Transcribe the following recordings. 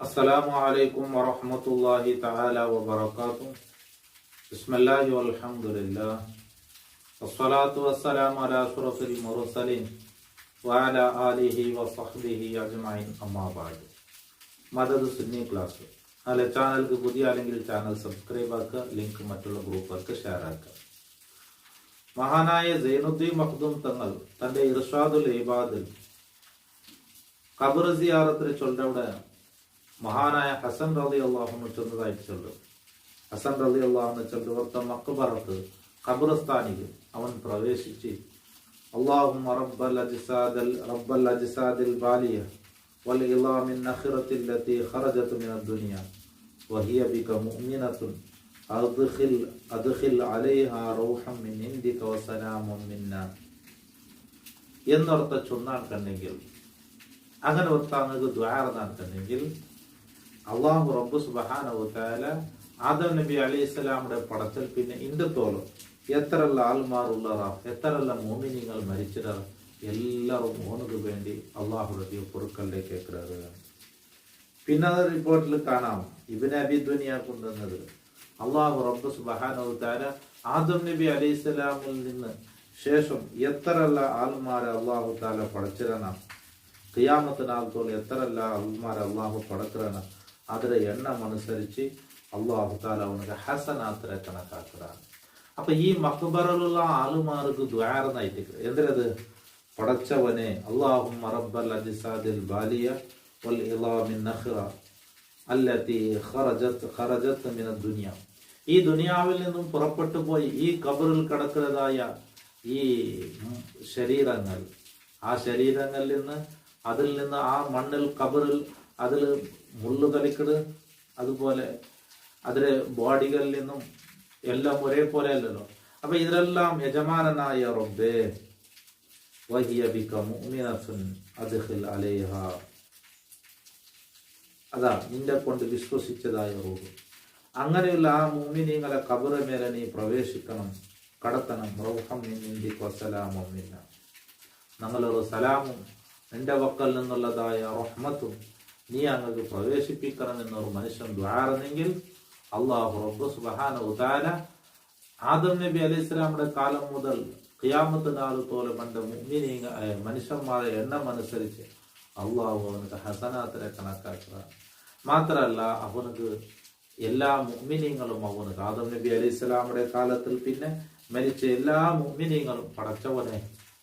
السلام عليكم ورحمة الله تعالى وبركاته. بسم الله والحمد لله والصلاة والسلام على أشرف المرسلين وعلى آله وصحبه أجمعين أما بعد. Madad Sunni class അല്ല ചാനലിക്ക് പുതിയ അല്ലെങ്കിൽ ചാനൽ സബ്സ്ക്രൈബ് ആക്കുക, ലിങ്ക് മറ്റുള്ള ഗ്രൂപ്പുകൾക്ക് ഷെയർ ആക്കുക. മഹാനായ സൈനുദ്ദീൻ മഖ്ദൂം തങ്ങൾ തന്റെ ഇർഷാദുൽ ഇബാദിൽ ഖബർ സിയാറത്തിൽ ചൊല്ലവിടെ മഹാനായ ഹസൻ റളിയല്ലാഹു അൻഹു ചെന്നതായിട്ട് ചൊല്ലും. ഹസൻ റളിയല്ലാഹു അൻഹു ചൊല്ലുവർത്ത മഖ്ബറത്ത് ഖബർസ്ഥാനിൽ അവൻ പ്രവേശിച്ച് അല്ലാഹുമ്മ റബ്ബൽ അജ്സാദിൽ ബാലിയ വൽ ഇളാമിൻ നഖിറത്തിൽ ലത്തി ഖറജത് മിനദ് ദുനിയ വഹിയ ബിക മുഅ്മിനത്തുൻ അദ്ഖിൽ അലൈഹാ റൂഹൻ മിൻ ഇൻദിക വസലാമുൻ മിന്നാ എന്നർത്ഥ ചൊന്നാൻ കണ്ടെങ്കിൽ, അങ്ങനെ ഒത്താങ്ങൾക്ക് ദുആ നടത്തണമെങ്കിൽ അള്ളാഹു റബ്ബ് സുബ്ഹാനഹു വ തആല ആദം നബി അലൈഹിസ്സലാമുടെ പടത്തിൽ പിന്നെ ഇണ്ടത്തോളം എത്രല്ല ആൽമാറുള്ളറ എത്രല്ല മോമിനിങ്ങൾ മരിച്ചിട എല്ലാവരും ഓനക്ക് വേണ്ടി അള്ളാഹുடைய പൊറുക്കലിലേക്ക് കേൾക്കുകയാണ്. പിന്നെ അത് റിപ്പോർട്ടിൽ കാണാം ഇബ്നു അബി ദുനിയ കൊണ്ടുവന്നത് അള്ളാഹു റബ്ബ് സുബ്ഹാനഹു വ തആല ആദം നബി അലൈഹിസ്സലാമിൽ നിന്ന് ശേഷം എത്രല്ല ആൽമാരെ അള്ളാഹു തആല പടച്ചിടാണ്. ഖിയാമത്ത് നാളത്തോളം എത്രല്ല ആൽമാരെ അള്ളാഹു പടക്കുകയാണ്. അതിന്റെ എണ്ണം അനുസരിച്ച് അള്ളാഹു തആല അവനക്ക് ഹസനാത്തിനെ കണക്കാക്കുകയാണ്. അപ്പൊ ഈ മഖ്ബറയിലുള്ള ആളുമാർക്ക് ദ്വാരനായിട്ട് എന്തിനത് പടച്ചവനെ അല്ലാഹുമ്മ റബ്ബൽ അജ്സാദിൽ ബാലിയ വൽ ഇളാമിൻ നഖിറ അല്ലതി ഖറജത് മിനദ് ദുനിയ, ഈ ദുനിയാവിൽ നിന്നും പുറപ്പെട്ടു പോയി ഈ ഖബറിൽ കിടക്കുന്നതായ ഈ ശരീരങ്ങൾ, ആ ശരീരങ്ങളിൽ നിന്ന് അതിൽ നിന്ന് ആ മണ്ണിൽ ഖബറിൽ അതിൽ മുള്ളു തളിക്കട്, അതുപോലെ അതിലെ ബോഡികളിൽ നിന്നും എല്ലാം ഒരേപോലെ അല്ലല്ലോ. അപ്പൊ ഇതിലെല്ലാം യജമാനനായ റബ്ബേ വഹിയ ബിക മുഅ്മിനത്തുൻ അദ്ഖിൽ അലൈഹാ, അതാ നിന്നെ കൊണ്ട് വിശ്വസിച്ചതായ റൂഹ്, അങ്ങനെയുള്ള ആ മുഅ്മിനീങ്ങളെ ഖബറിന്റെ മേലെ നീ പ്രവേശിക്കണം, കടത്തണം. റൗഹം മിൻ ഇൻദിക വസലാമുൻ മിന്നാ, ഞങ്ങളൊരു സലാമും നിന്റെ വക്കൽ നിന്നുള്ളതായ റഹ്മത്തും നീ അങ്ങക്ക് പ്രവേശിപ്പിക്കണം എന്നൊരു മനുഷ്യൻ ദ്വാരനെങ്കിൽ അള്ളാഹു റബ്ബ് സുബ്ഹാനഹു വ തആല ആദം നബി അലൈഹിസ്സലാമുടെ കാലം മുതൽ ഖിയാമത്ത് നാളത്തോളം കണ്ട മനുഷ്യന്മാരെ എണ്ണം അനുസരിച്ച് അള്ളാഹു അവനക്ക് ഹസനാത്തിനെ കണക്കാക്കുക. മാത്രമല്ല അവനക്ക് എല്ലാ മുഅ്മിനീങ്ങളും അവനക്ക് ആദം നബി അലൈഹിസ്സലാമുടെ കാലത്തിൽ പിന്നെ മരിച്ച എല്ലാ മുഅ്മിനീങ്ങളും പടച്ചവനെ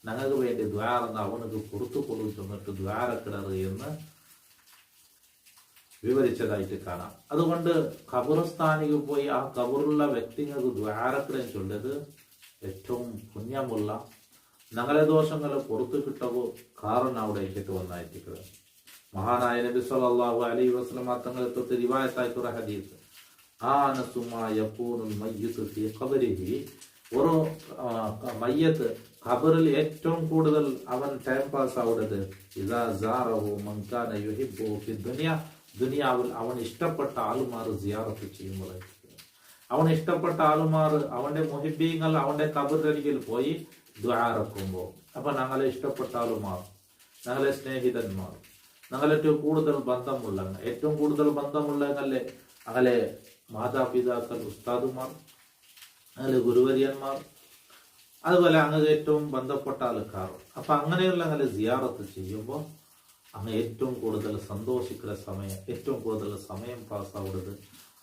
ഞങ്ങൾക്ക് വേണ്ടി ദ്വാരന്ന് അവനക്ക് പുറത്തു കൊടുത്തിട്ട് ദ്വാരക്കിടറ് എന്ന് വിവരിച്ചതായിട്ട് കാണാം. അതുകൊണ്ട് ഖബർസ്ഥാനിക്ക് പോയി ആ ഖബറുള്ള വ്യക്തികൾക്ക് ദ്വാരക്കിടം ചൊല്ലത് ഏറ്റവും പുണ്യമുള്ള ഞങ്ങളെ ദോഷങ്ങളെ പുറത്തു കിട്ടവോ കാരണം അവിടേക്ക് വന്നായിരിക്കുന്നത്. മഹാനായ നബി സല്ലല്ലാഹു അലൈഹി വസല്ലം തങ്ങളെ തൊട്ട് റിവായത്തായിട്ടുള്ള ഹദീസ് ആനസുമാ യഖൂനുൽ മയ്യിതു ഫീ ഖബരിഹി, ഒരു മയ്യത്ത് ഖബറിൽ ഏറ്റവും കൂടുതൽ അവൻ ടൈം പാസ് ആവുന്നത് ഇദാ സാറഹു മൻ കാന യുഹിബ്ബുഹു ഫി ദുനിയ, ദുനിയാവിൽ അവൻ ഇഷ്ടപ്പെട്ട ആളുമാർ സിയാറത്ത് ചെയ്യുമ്പോഴായിരിക്കും. അവൻ ഇഷ്ടപ്പെട്ട ആളുമാർ അവന്റെ മുഹിബീങ്ങൾ അവന്റെ ഖബറിൽ പോയി ദ്വാരക്കുമ്പോൾ, അപ്പൊ ഞങ്ങളെ ഇഷ്ടപ്പെട്ട ആളുമാർ, ഞങ്ങളെ സ്നേഹിതന്മാർ, ഞങ്ങളേറ്റവും കൂടുതൽ ബന്ധമുള്ള ഏറ്റവും കൂടുതൽ ബന്ധമുള്ളതല്ലേ അകലെ മാതാപിതാക്കൾ, ഉസ്താദുമാർ, അങ്ങനെ ഗുരുവര്യന്മാർ, അതുപോലെ അങ്ങനെ ഏറ്റവും ബന്ധപ്പെട്ട ആൾക്കാർ. അപ്പൊ അങ്ങനെയുള്ള അങ്ങനെ സിയാറത്ത് ചെയ്യുമ്പോൾ അങ്ങ് ഏറ്റവും കൂടുതൽ സന്തോഷിക്കുന്ന സമയം, ഏറ്റവും കൂടുതൽ സമയം പാസ്സാവുന്നത്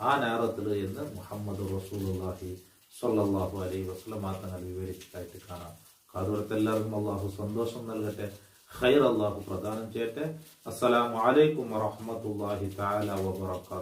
ആ നേരത്തിൽ എന്ന് മുഹമ്മദ് റസൂലുള്ളാഹി സ്വല്ലല്ലാഹു അലൈഹി വസല്ലം തങ്ങൾ വിവരിച്ചതായിട്ട് കാണാം. അതുപോലെ എല്ലാവർക്കും അള്ളാഹു സന്തോഷം നൽകട്ടെ, ഖൈർ അള്ളാഹു പ്രദാനം ചെയ്യട്ടെ. അസ്സലാമു അലൈക്കും വറഹ്മത്തുള്ളാഹി തആല വബറകാതുഹു.